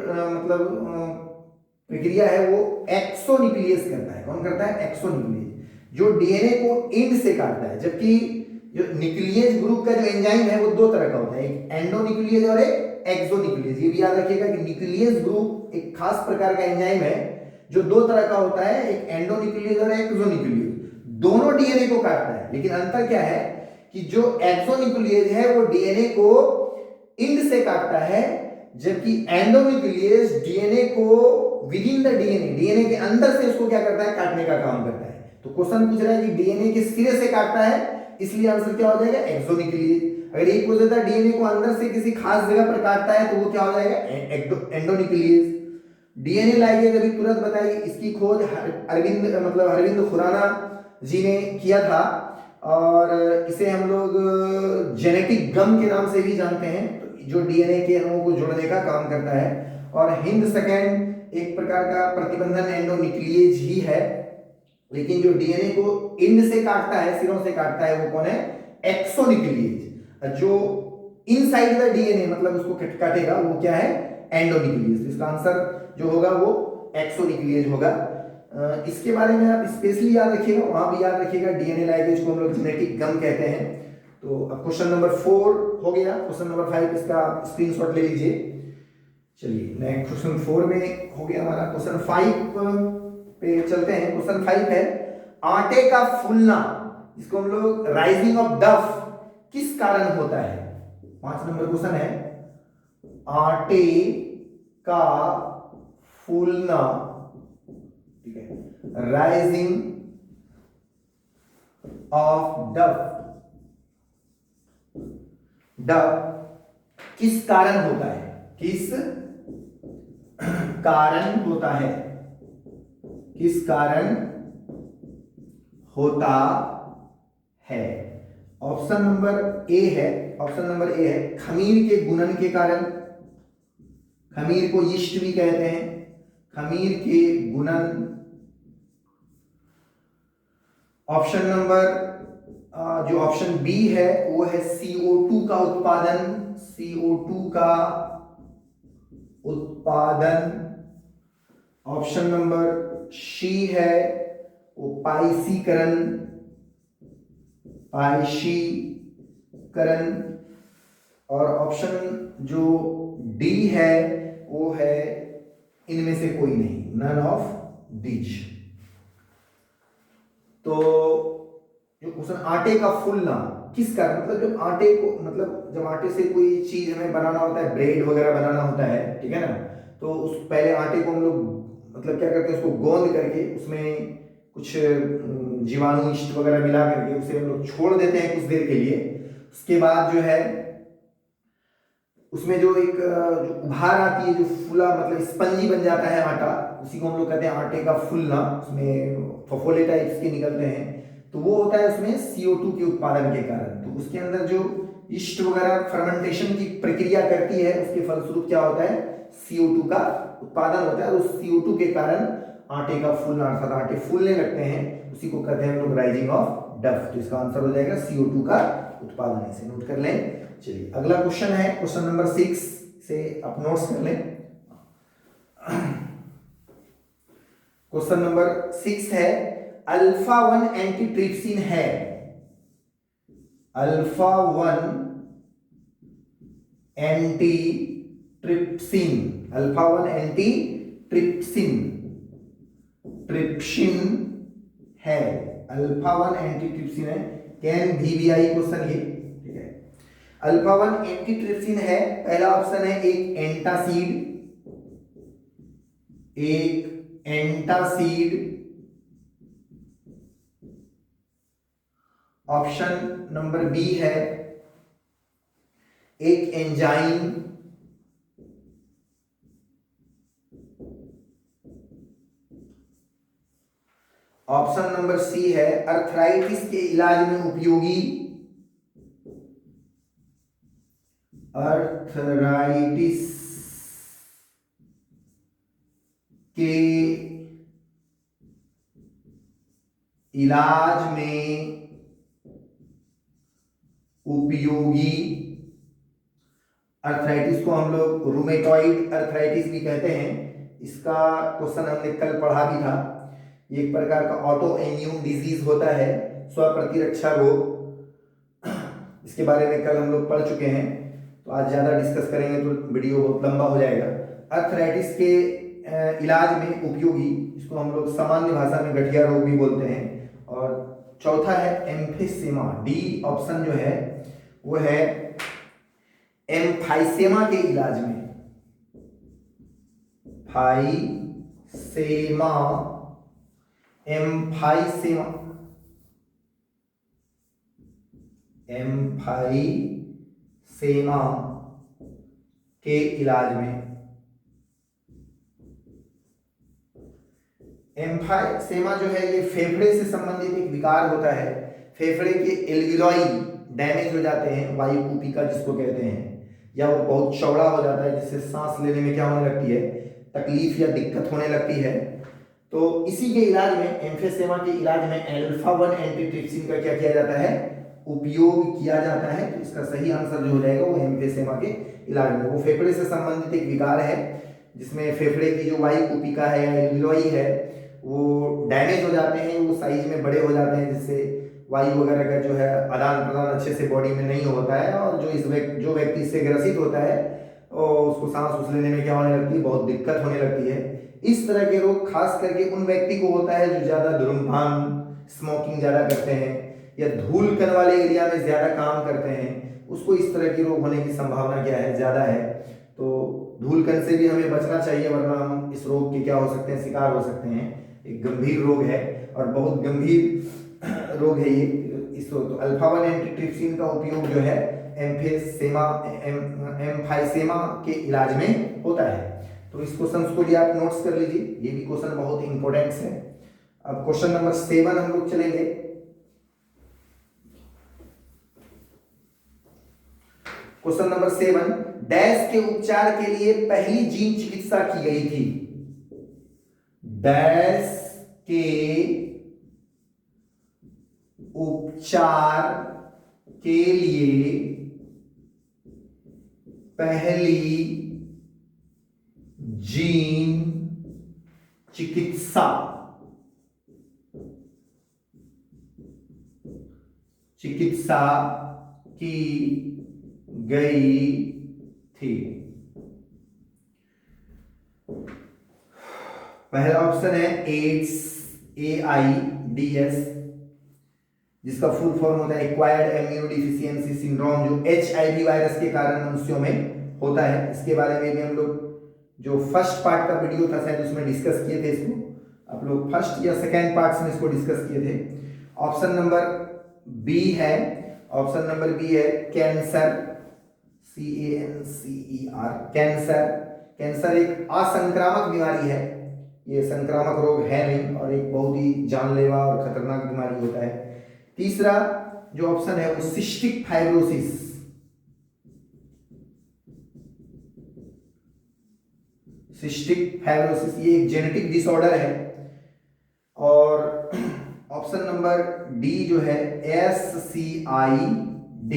प्रक्रिया है वो एक्सोन्यूक्लियस करता है। कौन करता है? एक्सोन्यूक्लियस, जो डीएनए को एंड से काटता है। जबकि जो न्यूक्लियस ग्रुप का जो एंजाइम है वो दो तरह का होता है, एक एंडोन्यूक्लियस और एक एक्सोन्यूक्लियस। ये भी याद रखिएगा कि न्यूक्लियस ग्रुप एक खास प्रकार का एंजाइम है जो दो तरह का होता है, एक एंडोन्यूक्लियस और एक्सोन्यूक्लियस। दोनों डीएनए को काटता है, लेकिन अंतर क्या है कि जो एक्सोन्यूक्लियस है वो डीएनए को एंड से काटता है, जबकि एंडोन्यूक्लियस डीएनए को विद इन द डीएनए के अंदर से उसको क्या करता है? काटने का काम करता है। तो क्वेश्चन पूछ रहा है कि डीएनए के सिरे से काटता है, इसलिए आंसर क्या हो जाएगा? एक्सोन्यूक्लियस। अगर एक पूछ देता डीएनए को अंदर से किसी खास जगह पर काटता है तो वो क्या हो जाएगा? एंडोन्यूक्लियस। डीएनए लाइगेज अभी तुरंत बताई, इसकी खोज अरविंद खुराना जी ने किया था और इसे हम लोग जेनेटिक गम के नाम से भी जानते हैं, जो डीएनए के अणुओं को जोड़ने का काम करता है। और हिंद सेकेंड एक प्रकार का प्रतिबंधन एंडोन्यूक्लियेज ही है, लेकिन जो डीएनए को एंड से काटता है, सिरों से काटता है, वो कौन है? एक्सोन्यूक्लियेज। जो इनसाइड द डीएनए मतलब उसको काटेगा वो क्या है? एंडोन्यूक्लियस। इसका आंसर जो होगा वो एक्सोन्यूक्लियेज होगा। इसके बारे में आप स्पेशली याद रखिएगा, वहां भी याद रखिएगा, डीएनए लाइगेज को हम लोग जेनेटिक गम कहते हैं। तो अब क्वेश्चन नंबर 4 हो गया। क्वेश्चन नंबर 5 इसका स्क्रीनशॉट ले लीजिए। चलिए नेक्स्ट क्वेश्चन 4 में हो गया हमारा। क्वेश्चन 5 पे चलते हैं। क्वेश्चन 5 है आटे का फूलना, इसको हम लोग राइजिंग ऑफ डफ किस कारण होता है? 5 नंबर क्वेश्चन है आटे का फूलना, ठीक है, राइजिंग ऑफ डफ किस कारण होता है? किस कारण होता है? किस कारण होता है? ऑप्शन नंबर ए है खमीर के गुणन के कारण। खमीर को यीस्ट भी कहते हैं, खमीर के गुणन। ऑप्शन नंबर जो ऑप्शन बी है वो है CO2 का उत्पादन। CO2 का उत्पादन। ऑप्शन नंबर सी है वो पाइशीकरण। और ऑप्शन जो डी है वो है इनमें से कोई नहीं, नन ऑफ दीज। तो जो क्वेश्चन आटे का फूलना किस कारण, मतलब जब आटे को मतलब जब आटे से कोई चीज हमें बनाना होता है, ब्रेड वगैरह बनाना होता है, ठीक है ना, तो उस पहले आटे को हम लोग मतलब क्या करते हैं, उसको गोंद करके उसमें कुछ जीवाणु यीस्ट वगैरह मिला करके उसे हम लोग छोड़ देते हैं कुछ देर के लिए। उसके बाद जो है उसमें जो एक जो उभार आती है, जो फूला मतलब स्पंजी बन जाता है आटा, उसी को हम लोग कहते हैं आटे का फूलना। उसमें फफोले टाइप्स के निकलते हैं, तो वो होता है उसमें CO2 के उत्पादन के कारण। तो उसके अंदर जो यीस्ट वगैरह फर्मेंटेशन की प्रक्रिया करती है, उसके फलस्वरूप क्या होता है? CO2 का उत्पादन होता है। उस CO2 के कारण आटे का फूलना, अर्थात आटे फूलने लगते हैं, उसी को कहते हैं हम लोग राइजिंग ऑफ डफ। तो इसका आंसर हो जाएगा CO2 का उत्पादन। इसे नोट कर लें। चलिए अगला क्वेश्चन है क्वेश्चन नंबर 6 से आप नोट्स कर लें। क्वेश्चन नंबर 6 है अल्फा 1 एंटीट्रिप्सिन है। Alpha 1 antitrypsin, alpha 1 antitrypsin, trypsin है। अल्फा 1 एंटीट्रिप्सिन है। कैन VBI क्वेश्चन ये, ठीक है। अल्फा 1 एंटीट्रिप्सिन है। पहला ऑप्शन है एक एंटासिड, एक एंटासिड। ऑप्शन नंबर बी है एक एंजाइम। ऑप्शन नंबर सी है अर्थराइटिस के इलाज में उपयोगी। अर्थराइटिस के इलाज में उपयोगी, अर्थराइटिस को हम लोग रूमेटॉइड अर्थराइटिस भी कहते हैं। इसका क्वेश्चन हमने कल पढ़ा भी था। ये एक प्रकार का ऑटो इम्यून डिजीज होता है, स्वप्रतिरक्षा रोग। इसके बारे में कल हम लोग पढ़ चुके हैं, तो आज ज़्यादा डिस्कस करेंगे तो वीडियो बहुत लंबा हो जाएगा। अर्थराइटिस के इलाज में उपयोगी, इसको हम लोग सामान्य भाषा में गठिया रोग भी बोलते हैं। और चौथा है एम्फीसेमा, डी ऑप्शन जो है वो है एम्फाइसेमा के इलाज में। फाइसेमा, एम्फाइसेमा, एम्फाइसेमा के इलाज में। एम्फाइसेमा जो है ये फेफड़े से संबंधित एक विकार होता है। फेफड़े के एल्वियोलाई डैमेज हो जाते हैं, वायु कूपिका जिसको कहते हैं, या वो बहुत चौड़ा हो जाता है जिससे सांस लेने में क्या होने लगती है, तकलीफ या दिक्कत होने लगती है। तो इसी के इलाज में, एम्फीसेमा के इलाज में अल्फा-1 एंटीट्रिप्सिन का क्या किया जाता है, उपयोग किया जाता है। तो इसका सही आंसर जो हो जाएगा वो एम्फीसेमा के इलाज में। वो फेफड़े से संबंधित एक विकार है जिसमें फेफड़े की जो वायु कूपिका है या एल्वियोलाई है वो डैमेज हो जाते हैं, वो साइज में बड़े हो जाते हैं, जिससे वायु वगैरह का जो है आदान प्रदान अच्छे से बॉडी में नहीं होता है, और जो व्यक्ति इससे ग्रसित होता है और उसको सांस उस लेने में क्या होने लगती है, बहुत दिक्कत होने लगती है। इस तरह के रोग खास करके उन व्यक्ति को होता है जो ज़्यादा धूम्रपान, स्मोकिंग ज़्यादा करते हैं या धूल कण वाले एरिया में ज़्यादा काम करते हैं, उसको इस तरह के रोग होने की संभावना क्या है, ज़्यादा है। तो धूल कण से भी हमें बचना चाहिए, वरना हम इस रोग के क्या हो सकते हैं, शिकार हो सकते हैं। एक गंभीर रोग है और बहुत गंभीर रोग है ये। इस तो अल्फा-1 एंटीट्रिप्सिन का उपयोग जो है एम्फाइसेमा के इलाज में होता है। तो इस क्वेश्चन को भी आप नोट्स कर लीजिए, ये भी क्वेश्चन बहुत इंपॉर्टेंट है। अब क्वेश्चन नंबर 7 हम लोग चलेंगे। क्वेश्चन नंबर 7, डैश के उपचार के लिए पहली जीन चिकित्सा की गई थी। डैश के उपचार के लिए पहली जीन चिकित्सा की गई थी। पहला ऑप्शन है एड्स, AIDS, जिसका फुल फॉर्म होता है एक्वायर्ड इम्यूनोडेफिशिएंसी सिंड्रोम, जो HIV वायरस के कारण मनुष्यों में होता है। इसके बारे में भी हम लोग जो फर्स्ट पार्ट का वीडियो था शायद उसमें डिस्कस किए थे, इसको आप लोग फर्स्ट या सेकेंड पार्ट्स में इसको डिस्कस किए थे। ऑप्शन नंबर बी है, ऑप्शन नंबर बी है कैंसर, CANCER, कैंसर। कैंसर एक असंक्रामक बीमारी है, ये संक्रामक रोग है नहीं और एक बहुत ही जानलेवा और खतरनाक बीमारी होता है। तीसरा जो ऑप्शन है वो सिस्टिक फाइब्रोसिस, ये एक जेनेटिक डिसऑर्डर है। और ऑप्शन नंबर डी जो है SCID।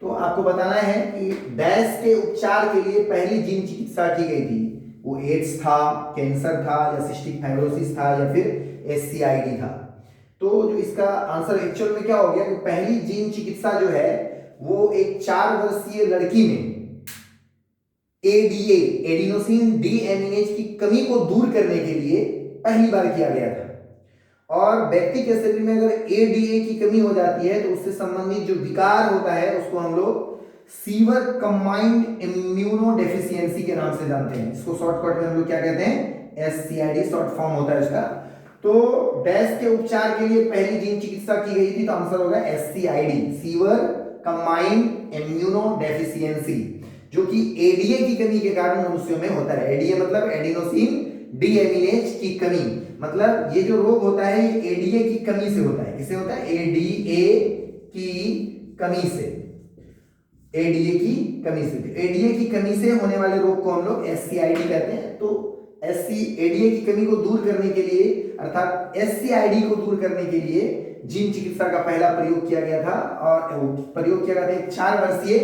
तो आपको बताना है कि डैश के उपचार के लिए पहली जीन चिकित्सा की गई थी, वो एड्स था, कैंसर था, या सिस्टिक फाइब्रोसिस था, या फिर SCID था। तो जो इसका आंसर एक्चुअल में क्या हो गया कि पहली जीन चिकित्सा जो है वो एक 4 वर्षीय लड़की में ADA, एडिनोसिन डीएमिनेज की कमी को दूर करने के लिए पहली बार किया गया था। और व्यक्ति के शरीर में अगर ADA की कमी हो जाती है तो उससे संबंधित जो विकार होता है उसको हम लोग सीवर कंबाइंड इम्यूनोडेफिशिएंसी के नाम से जानते हैं। इसको शॉर्टकट में हम लोग क्या कहते हैं, SCID शॉर्ट फॉर्म होता है इसका। तो डैश के उपचार के लिए पहली जीन चिकित्सा की गई थी, तो आंसर होगा SCID, सीवर कंबाइंड इम्यूनोडेफिशिएंसी, जो कि ADA की कमी के कारण मनुष्यों में होता है। ADA मतलब एडिनोसिन डीएमिनेज की कमी, मतलब ये जो रोग होता है ये ADA की कमी से होता है। किससे होता है, ADA की कमी से, ADA की कमी से होने वाले रोग को हम लोग SCID कहते हैं। तो SCADA की कमी को दूर करने के लिए अर्थात SCID को दूर करने के लिए जीन चिकित्सा का पहला प्रयोग किया गया था। और प्रयोग किया गया था एक 4 वर्षीय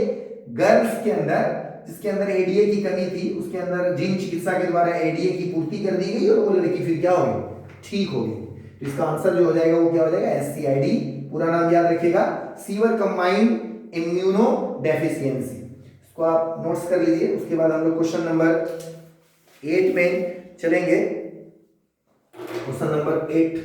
गर्ल्स के अंदर, जिसके अंदर ADA की कमी थी, उसके अंदर जीन चिकित्सा के द्वारा ADA की पूर्ति कर दी गई और वो लड़की फिर क्या हो गई, ठीक हो गई। तो इसका आंसर जो हो जाएगा वो क्या हो जाएगा, SCID। पूरा नाम याद रखिएगा, सीवर कंबाइंड इम्यूनो डेफिशिएंसी। इसको आप नोट्स कर लीजिए। उसके बाद हम लोग क्वेश्चन नंबर 8 में चलेंगे। क्वेश्चन नंबर 8,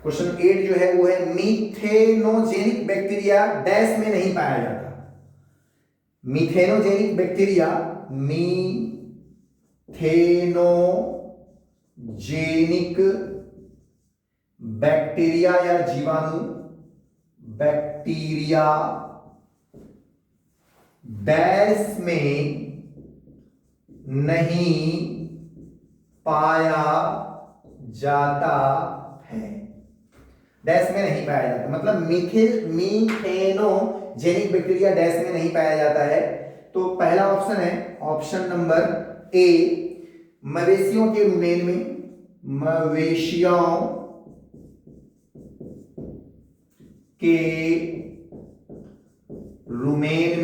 क्वेश्चन 8 जो है वो है मीथेनोजेनिक बैक्टीरिया डैश में नहीं पाया जाता। मीथेनोजेनिक बैक्टीरिया, मीथेनोजेनिक बैक्टीरिया या जीवाणु, बैक्टीरिया डैश में नहीं पाया जाता है। डैश में नहीं पाया जाता मतलब मीथेनोजेनिक बैक्टीरिया डैश में नहीं पाया जाता है। तो पहला ऑप्शन है ऑप्शन नंबर ए, मवेशियों के रुमेन में, मवेशियों के रुमेन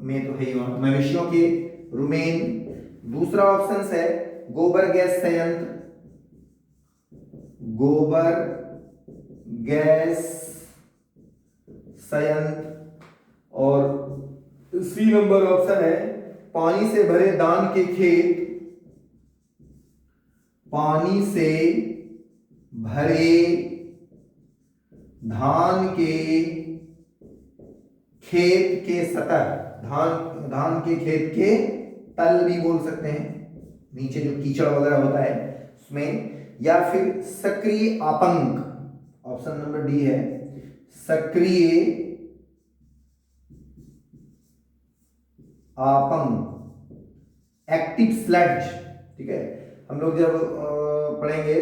में तो है ही वहां, मवेशियों के रुमेन। दूसरा ऑप्शन है गोबर गैस संयंत्र, गोबर गैस संयंत्र। और सी नंबर ऑप्शन है पानी से भरे धान के खेत, पानी से भरे धान के खेत के सतह, धान के खेत के तल भी बोल सकते हैं, नीचे जो कीचड़ वगैरह होता है उसमें, या फिर सक्रिय आपंक, ऑप्शन नंबर डी है सक्रिय आपंक, एक्टिव स्लड्ज। ठीक है, हम लोग जब पढ़ेंगे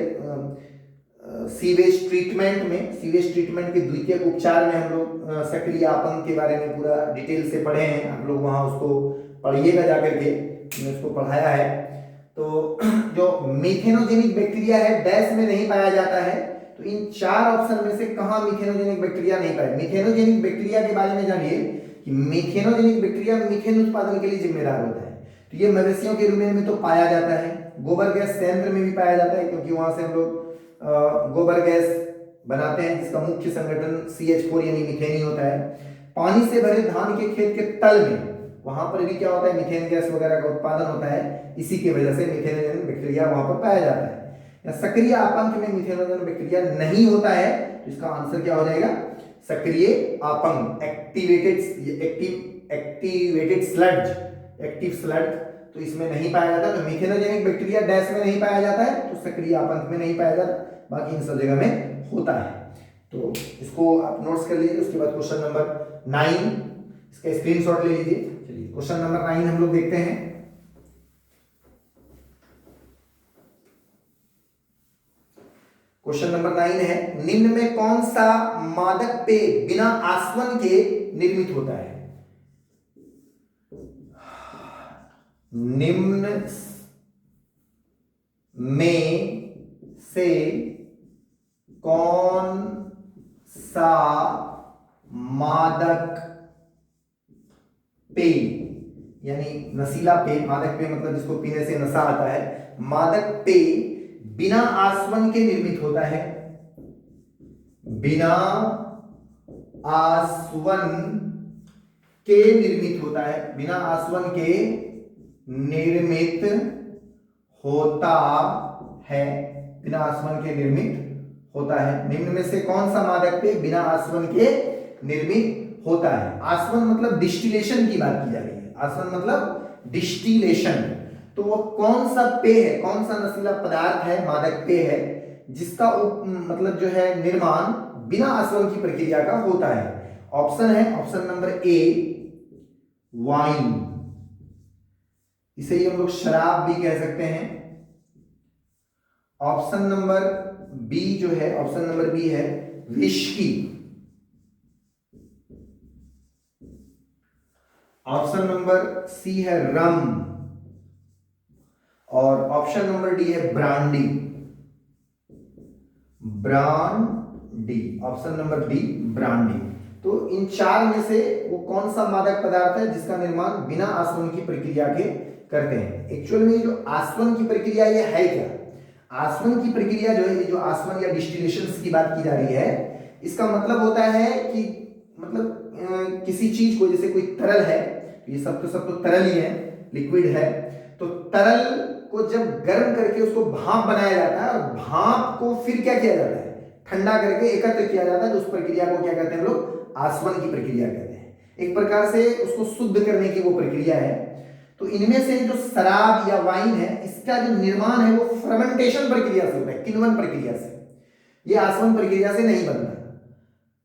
सीवेज ट्रीटमेंट में, सीवेज ट्रीटमेंट के द्वितीयक उपचार में हम लोग सक्रिय आपंक के बारे में पूरा डिटेल से पढ़े हैं। आप लोग वहां उसको पढ़िएगा जाकर के, मैंने उसको पढ़ाया है। तो जो मीथेनोजेनिक बैक्टीरिया है डैश में नहीं पाया जाता है, तो इन 4 ऑप्शन में से कहां मीथेनोजेनिक बैक्टीरिया नहीं पाया। मीथेनोजेनिक बैक्टीरिया के बारे में जानिए कि मीथेनोजेनिक बैक्टीरिया मीथेन उत्पादन के लिए जिम्मेदार होता है। तो ये मवेशियों के रुमेन में तो पाया जाता है, गोबर गैस संयंत्र में भी पाया जाता है, क्योंकि वहां से हम लोग गोबर गैस बनाते हैं जिसका मुख्य संगठन CH4 यानी मीथेन ही होता है। पानी से भरे धान के खेत के तल में, वहां पर भी क्या होता है, मीथेन गैस वगैरह का उत्पादन होता है, इसी की वजह से मीथेनोजेनिक बैक्टीरिया वहां पर पाया जाता है। या सक्रिय आपंक में मीथेनोजेनिक बैक्टीरिया नहीं होता है, तो इसका आंसर क्या हो जाएगा, सक्रिय आपंक, एक्टिवेटेड स्लड्ज, एक्टिव स्लड्ज। तो इसमें नहीं पाया जाता। तो मीथेनोजेनिक बैक्टीरिया डैश में नहीं पाया जाता है, तो सक्रिय आपंक में नहीं पाया जाता, बाकी इन सब जगह में होता है। तो इसको आप नोट्स कर लीजिए। उसके बाद क्वेश्चन नंबर 9, इसका स्क्रीनशॉट ले लीजिए। चलिए क्वेश्चन नंबर 9 हम लोग देखते हैं। क्वेश्चन नंबर 9 है, निम्न में कौन सा मादक पेय बिना आसवन के निर्मित होता है। निम्न में से कौन सा मादक पेय, यानी नशीला पेय, मादक पेय मतलब जिसको पीने से नशा आता है, मादक पेय बिना आसवन के निर्मित होता है, बिना आसवन के निर्मित होता है, बिना आसवन के निर्मित होता है, बिना आसवन के निर्मित होता है। निम्न में से कौन सा मादक पेय बिना आसवन के निर्मित होता है। आसवन मतलब डिस्टिलेशन की बात की जा रही है, आसवन मतलब डिस्टिलेशन। तो वो कौन सा पेय है, कौन सा नशीला पदार्थ है, मादक पेय है, जिसका मतलब जो है निर्माण बिना आसवन की प्रक्रिया का होता है। ऑप्शन है ऑप्शन नंबर ए वाइन, इसे ही हम लोग शराब भी कह सकते हैं। ऑप्शन नंबर बी जो है, ऑप्शन नंबर बी है विस्की। ऑप्शन नंबर सी है रम और ऑप्शन नंबर डी है brandy. Brandy, option number D brandy. तो इन चार में से वो कौन सा मादक पदार्थ है जिसका निर्माण बिना आसवन की प्रक्रिया के करते हैं? एक्चुअल में जो आसवन की प्रक्रिया ये है क्या? आसवन की प्रक्रिया जो है, ये जो आसवन या डिस्टिलेशन की बात की जा रही है, इसका मतलब होता है कि मतलब किसी चीज को, जैसे कोई तरल है, ये सब तो तरल ही है, लिक्विड है, तो तरल को जब गर्म करके उसको भाप बनाया जाता है और भाप को फिर क्या किया जाता है? ठंडा करके एकत्र किया जाता है, तो उस प्रक्रिया को क्या कहते हैं हम लोग? आसवन की प्रक्रिया कहते हैं। एक प्रकार से उसको शुद्ध करने की वो प्रक्रिया है। तो इनमें से जो शराब या वाइन है, इसका जो निर्माण है वो फर्मेंटेशन प्रक्रिया से होता है, किण्वन प्रक्रिया से। ये आसवन प्रक्रिया से नहीं बनता।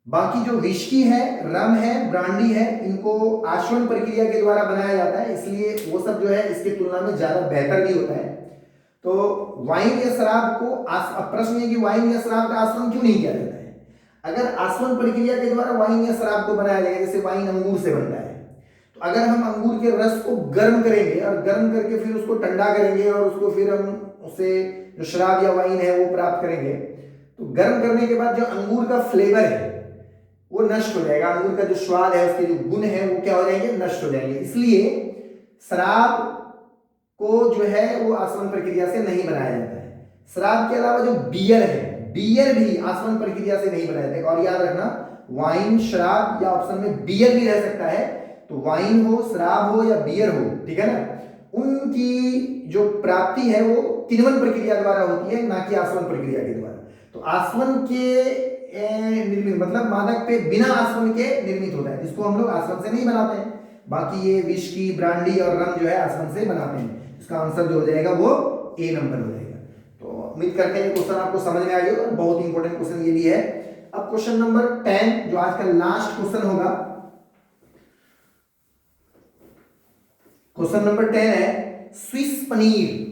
बाकी जो विस्की है, रम है, ब्रांडी है, इनको आसवन प्रक्रिया के द्वारा बनाया जाता है, इसलिए वो सब जो है इसके तुलना में ज्यादा बेहतर भी होता है। तो वाइन या शराब को अब प्रश्न है कि वाइन या शराब का आसवन क्यों नहीं किया जाता है? अगर आसवन प्रक्रिया के द्वारा वाइन या शराब को बनाया जाएगा, जैसे वाइन अंगूर से बनता है, तो अगर हम अंगूर के रस को गर्म करेंगे और गर्म करके फिर उसको ठंडा करेंगे और उसको फिर हम उससे जो शराब या वाइन है वो प्राप्त करेंगे, तो गर्म करने के बाद जो अंगूर का फ्लेवर है वो नष्ट हो जाएगा, अंगूर का जो स्वाद है, उसके जो गुण है वो क्या हो जाएंगे? नष्ट हो जाएंगे। इसलिए शराब को जो है वो आसवन प्रक्रिया से नहीं बनाया जाता है। शराब के अलावा जो बियर है, बियर भी आसवन प्रक्रिया से नहीं बनाया जाता है। और याद रखना, वाइन, शराब या ऑप्शन में बियर भी रह सकता है, तो वाइन हो, शराब हो या बियर हो, ठीक है ना, उनकी जो प्राप्ति है वो किण्वन प्रक्रिया द्वारा होती है, ना कि आसवन प्रक्रिया के द्वारा। तो आसवन के निर्मित मतलब मादक पे बिना आसवन के निर्मित होता है, जिसको हम लोग आसवन से नहीं बनाते हैं। बाकी ये विस्की, ब्रांडी और रम जो है आसवन से बनाते हैं। इसका आंसर जो हो जाएगा वो ए नंबर हो जाएगा। तो उम्मीद करते हैं क्वेश्चन आपको समझ में आ गया और बहुत इंपॉर्टेंट क्वेश्चन ये भी है। अब क्वेश्चन नंबर 10 जो आज का लास्ट क्वेश्चन होगा, क्वेश्चन नंबर 10 है Swiss paneer.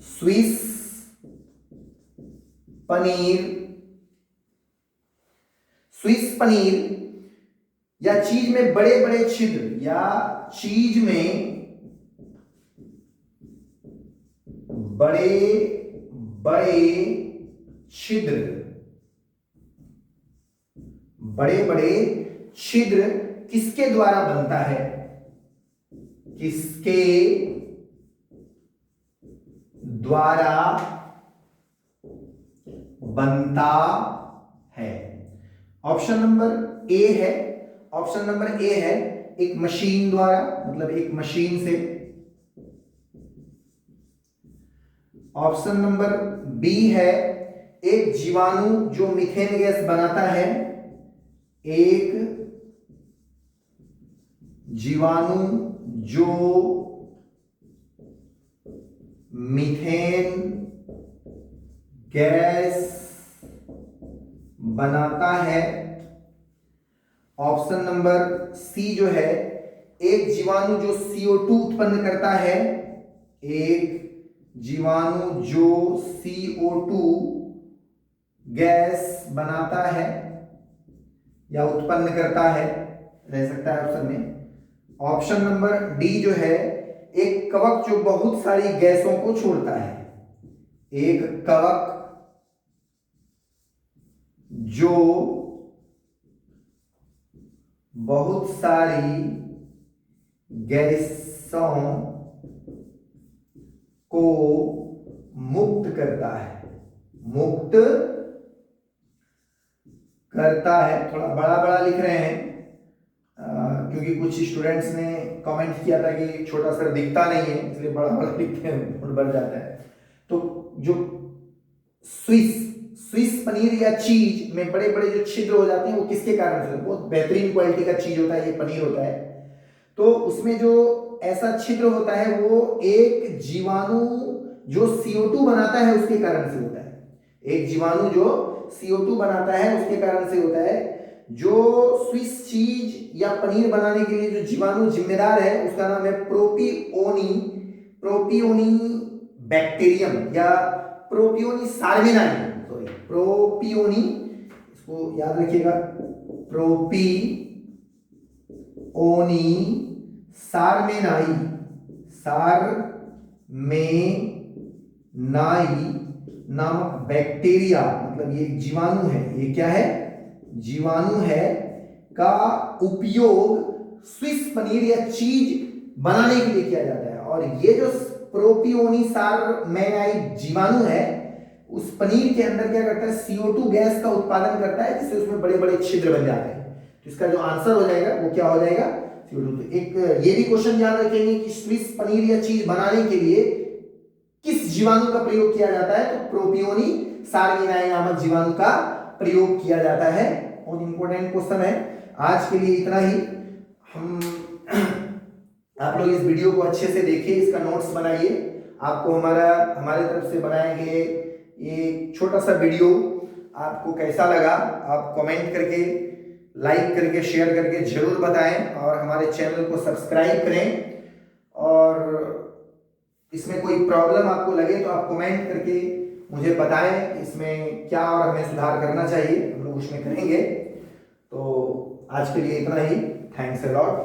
Swiss paneer, Swiss paneer या चीज में बड़े बड़े छिद्र, या चीज में बड़े बड़े छिद्र, बड़े बड़े छिद्र किसके द्वारा बनता है? किसके द्वारा बनता है? ऑप्शन नंबर ए है, ऑप्शन नंबर ए है एक मशीन द्वारा, मतलब एक मशीन से। ऑप्शन नंबर बी है एक जीवाणु जो मीथेन गैस बनाता है, एक जीवाणु जो मीथेन गैस बनाता है। ऑप्शन नंबर सी जो है एक जीवाणु जो CO2 उत्पन्न करता है, एक जीवाणु जो CO2 गैस बनाता है या उत्पन्न करता है, रह सकता है ऑप्शन में। ऑप्शन नंबर डी जो है एक कवक जो बहुत सारी गैसों को छोड़ता है, एक कवक जो बहुत सारी गैसों को मुक्त करता है, मुक्त करता है। थोड़ा बड़ा बड़ा लिख रहे हैं क्योंकि कुछ स्टूडेंट्स ने कमेंट किया था कि छोटा सर दिखता नहीं है, इसलिए बड़ा बड़ा लिखते हैं, फुट बढ़ जाता है। तो जो स्विस पनीर या चीज में बड़े बड़े जो छिद्र हो जाते हैं वो किसके कारण से? बहुत बेहतरीन क्वालिटी का चीज होता है ये पनीर होता है, तो उसमें जो ऐसा छिद्र होता है वो एक जीवाणु जो CO2 बनाता है उसके कारण से होता है। एक जीवाणु जो CO2 बनाता है उसके कारण से होता है। जो स्विस चीज या पनीर बनाने के लिए जो जीवाणु जिम्मेदार है उसका नाम है प्रोपियोनी बैक्टीरियम या प्रोपियोनी साल्विनाई, सॉरी प्रोपियोनी, इसको याद रखिएगा, प्रोपियोनीसारमेनाई, सारमेनाई नामक बैक्टीरिया, मतलब ये जीवाणु है, ये क्या है, जीवाणु है, का उपयोग स्विस पनीर या चीज बनाने के लिए किया जाता है। और ये जो प्रोपियोनीसारमेनाई जीवाणु है उस पनीर के अंदर क्या करता है, CO2 गैस का उत्पादन करता है, जिससे उसमें बड़े बड़े छिद्र बन जाते हैं। तो इसका जो आंसर हो जाएगा वो क्या हो जाएगा, CO2। तो एक ये भी क्वेश्चन याद रखेंगे कि स्विस पनीर या चीज बनाने के लिए किस जीवाणु का प्रयोग किया जाता है, तो प्रोपियोनीसारमेनाई नामक जीवाणु का प्रयोग किया जाता है। बहुत इंपॉर्टेंट क्वेश्चन है। आज के लिए इतना ही। हम आप लोग इस वीडियो को अच्छे से देखिए, इसका नोट्स बनाइए। आपको हमारे तरफ से बनाए गए ये छोटा सा वीडियो आपको कैसा लगा, आप कमेंट करके, लाइक करके, शेयर करके जरूर बताएं, और हमारे चैनल को सब्सक्राइब करें। और इसमें कोई प्रॉब्लम आपको लगे तो आप कमेंट करके मुझे बताएं इसमें क्या और हमें सुधार करना चाहिए, हम लोग उसमें करेंगे। तो आज के लिए इतना ही। Thanks a lot.